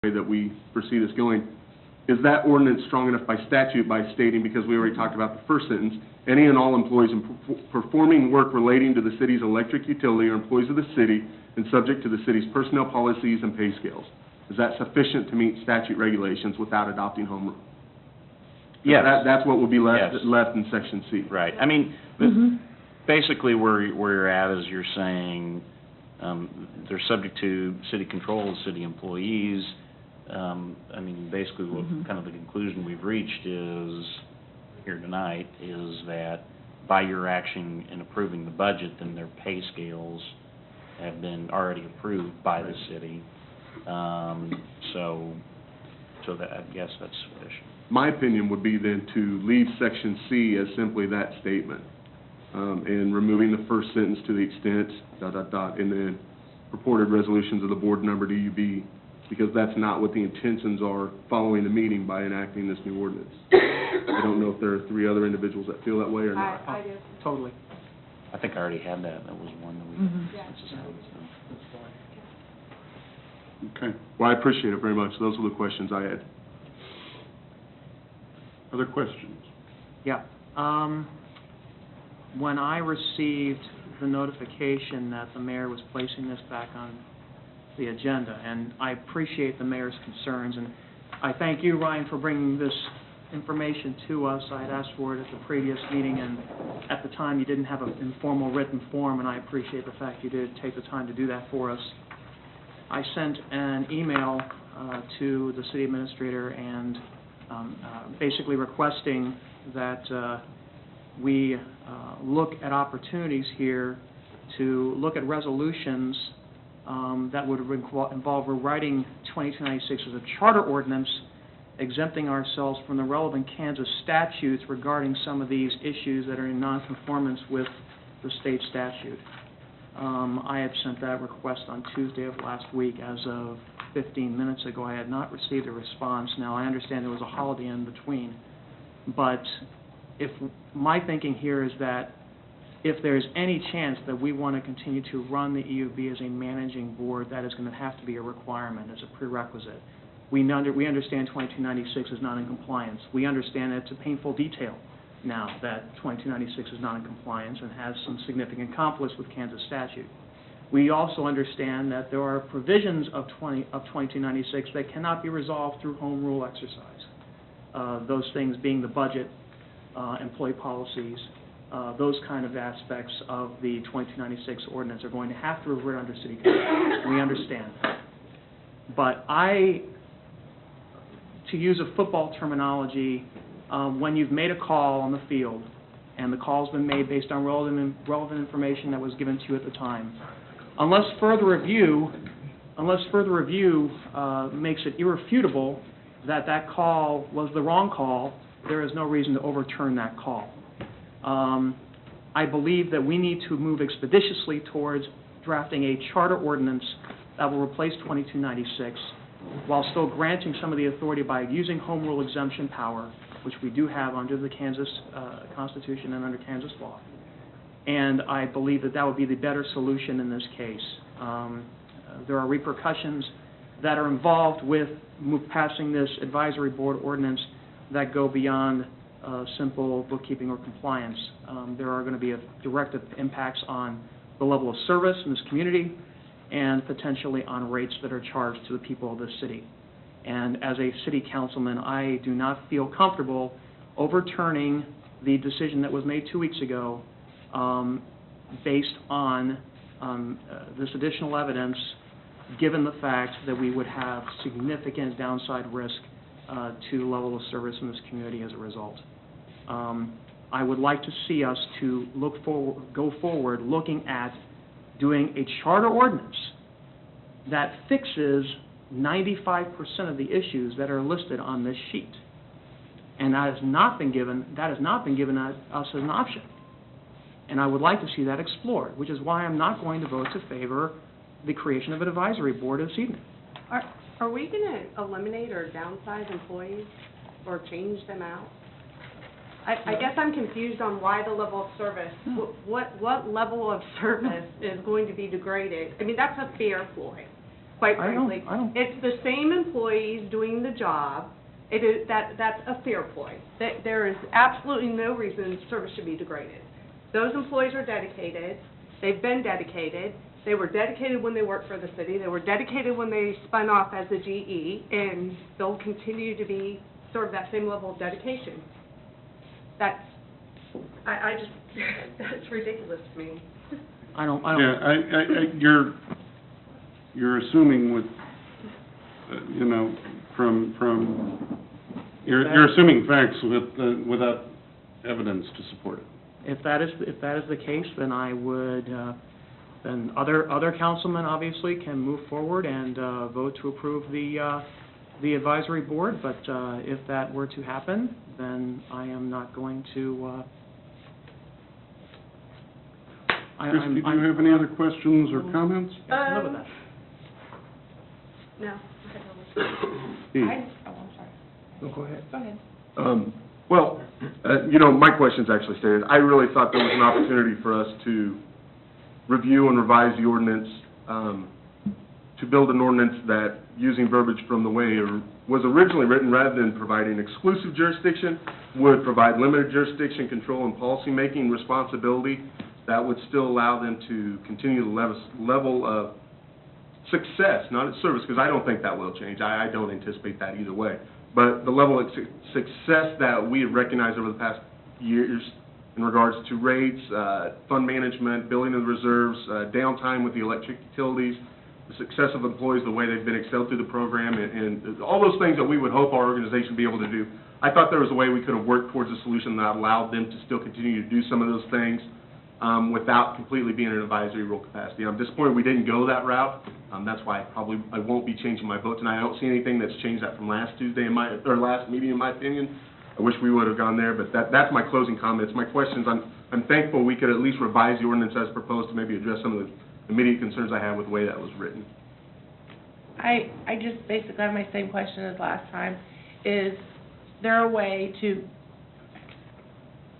way that we foresee this going. Is that ordinance strong enough by statute by stating, because we already talked about the first sentence, any and all employees performing work relating to the city's electric utility are employees of the city and subject to the city's personnel policies and pay scales? Is that sufficient to meet statute regulations without adopting home rule? Yes. That's what will be left, Yes. left in Section C. Right. I mean, basically where you're at is you're saying they're subject to city control, city employees. I mean, basically what kind of the conclusion we've reached is, here tonight, is that by your action in approving the budget, then their pay scales have been already approved by the city. So that, I guess that's sufficient. My opinion would be then to leave Section C as simply that statement, and removing the first sentence to the extent, ... and then purported resolutions of the board number DUB, because that's not what the intentions are following the meeting by enacting this new ordinance. I don't know if there are three other individuals that feel that way or not. I do. Totally. I think I already had that. That was one that we... Yeah. Okay. Well, I appreciate it very much. Those were the questions I had. Other questions? Yeah. When I received the notification that the mayor was placing this back on the agenda, and I appreciate the mayor's concerns, and I thank you, Ryan, for bringing this information to us. I had asked for it at the previous meeting, and at the time you didn't have an informal written form, and I appreciate the fact you did take the time to do that for us. I sent an email to the city administrator and basically requesting that we look at opportunities here to look at resolutions that would involve rewriting 2296 as a charter ordinance, exempting ourselves from the relevant Kansas statutes regarding some of these issues that are in nonconformance with the state statute. I had sent that request on Tuesday of last week. As of 15 minutes ago, I had not received a response. Now, I understand there was a holiday in between, but if my thinking here is that if there's any chance that we want to continue to run the EUB as a managing board, that is going to have to be a requirement, as a prerequisite. We understand 2296 is not in compliance. We understand that it's a painful detail now that 2296 is not in compliance and has some significant conflicts with Kansas statute. We also understand that there are provisions of 2296 that cannot be resolved through home rule exercise. Those things being the budget, employee policies, those kind of aspects of the 2296 ordinance are going to have to revert under city code. We understand that. But to use a football terminology, when you've made a call on the field and the call's been made based on relevant information that was given to you at the time, unless further review makes it irrefutable that that call was the wrong call, there is no reason to overturn that call. I believe that we need to move expeditiously towards drafting a charter ordinance that will replace 2296 while still granting some of the authority by using home rule exemption power, which we do have under the Kansas Constitution and under Kansas law. And I believe that that would be the better solution in this case. There are repercussions that are involved with passing this advisory board ordinance that go beyond simple bookkeeping or compliance. There are going to be direct impacts on the level of service in this community and potentially on rates that are charged to the people of this city. And as a city councilman, I do not feel comfortable overturning the decision that was made 2 weeks ago based on this additional evidence, given the fact that we would have significant downside risk to the level of service in this community as a result. I would like to see us to go forward looking at doing a charter ordinance that fixes 95% of the issues that are listed on this sheet. And that has not been given us as an option. And I would like to see that explored, which is why I'm not going to vote to favor the creation of an advisory board this evening. Are we going to eliminate or downsize employees or change them out? I guess I'm confused on why the level of service, what level of service is going to be degraded? I mean, that's a fair point. quite I don't- frankly. I don't- It's the same employees doing the job. It is, that's a fair point. There is absolutely no reason service should be degraded. Those employees are dedicated, they've been dedicated, they were dedicated when they worked for the city, they were dedicated when they spun off as a GE, and they'll continue to serve that same level of dedication. I just, that's ridiculous to me. I don't, You're assuming with, you're assuming facts without evidence to support it. if that is the case, then I would, then other councilmen obviously can move forward and vote to approve the advisory board, but if that were to happen, then I am not going to, Christie, do you have any other questions or comments? I can live with that. No. Steve? I'm sorry. No, go ahead. Go ahead. Well, my question's actually stated. I really thought there was an opportunity for us to review and revise the ordinance, to build an ordinance that, using verbiage from the way it was originally written, rather than providing exclusive jurisdiction, would provide limited jurisdiction, control, and policymaking responsibility that would still allow them to continue the level of success, not its service, because I don't think that will change. I don't anticipate that either way. But the level of success that we have recognized over the past years in regards to rates, fund management, building of the reserves, downtime with the electric utilities, the success of employees, the way they've been excelled through the program, and all those things that we would hope our organization would be able to do. I thought there was a way we could have worked towards a solution that allowed them to still continue to do some of those things without completely being an advisory role capacity. I'm disappointed we didn't go that route. That's why I won't be changing my vote tonight. I don't see anything that's changed that from last Tuesday or last meeting, in my opinion. I wish we would have gone there, but that's my closing comments. My questions, I'm thankful we could at least revise the ordinance as proposed to maybe address some of the immediate concerns I have with the way that was written. I just basically have my same question as last time. Is there a way to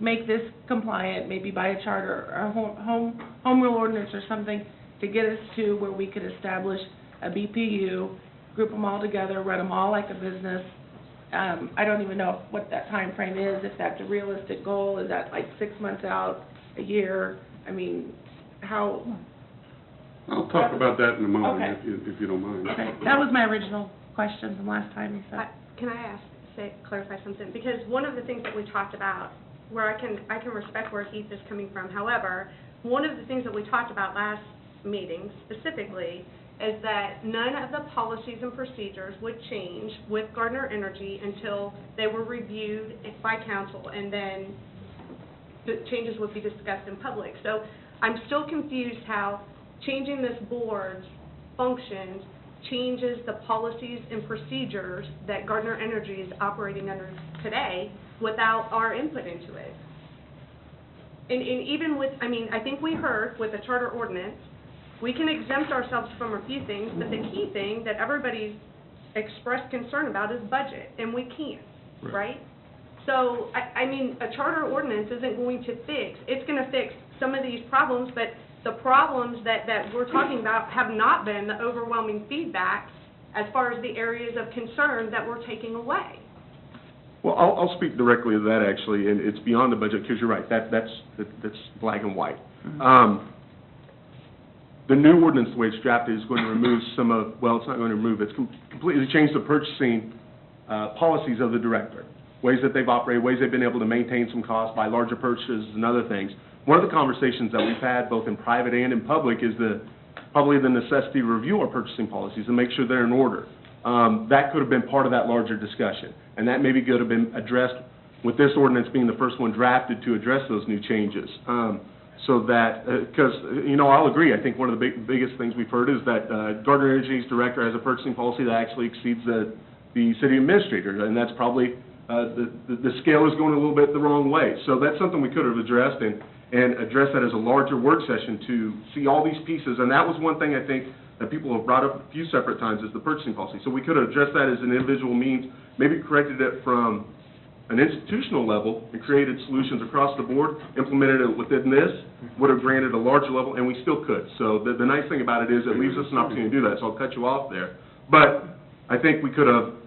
make this compliant, maybe by a charter or a home rule ordinance or something, to get us to where we could establish a BPU, group them all together, run them all like a business? I don't even know what that time frame is, if that's a realistic goal. Is that like 6 months out, a year? I mean, how? I'll talk about that in a moment, Okay. if you don't mind. Okay, that was my original question from last time you said. Can I clarify something? Because one of the things that we talked about, where I can respect where Heath is coming from, however, one of the things that we talked about last meeting specifically is that none of the policies and procedures would change with Gardner Energy until they were reviewed by council, and then the changes would be discussed in public. So I'm still confused how changing this board's functions changes the policies and procedures that Gardner Energy is operating under today without our input into it. And even with, I think we heard with the charter ordinance, we can exempt ourselves from a few things, but the key thing that everybody's expressed concern about is budget, and we can't, right? So, a charter ordinance isn't going to it's going to fix some of these problems, but the problems that we're talking about have not been the overwhelming feedback as far as the areas of concern that we're taking away. Well, I'll speak directly to that, actually, and it's beyond the budget, because you're right, that's black and white. Mm-hmm. The new ordinance, the way it's drafted, is going to remove it's not going to remove, it's completely changed the purchasing policies of the director, ways that they've operated, ways they've been able to maintain some costs by larger purchases and other things. One of the conversations that we've had, both in private and in public, is probably the necessity to review our purchasing policies and make sure they're in order. That could have been part of that larger discussion, and that maybe could have been addressed with this ordinance being the first one drafted to address those new changes. So that, because, I'll agree, I think one of the biggest things we've heard is that Gardner Energy's director has a purchasing policy that actually exceeds the city administrator, and that's probably, the scale is going a little bit the wrong way. So that's something we could have addressed and address that as a larger work session to see all these pieces. And that was one thing I think that people have brought up a few separate times, is the purchasing policy. So we could have addressed that as an individual means, maybe corrected it from an institutional level and created solutions across the board, implemented it within this, would have granted a larger level, and we still could. So the nice thing about it is it leaves us an opportunity to do that, so I'll cut you off there. But I think we could have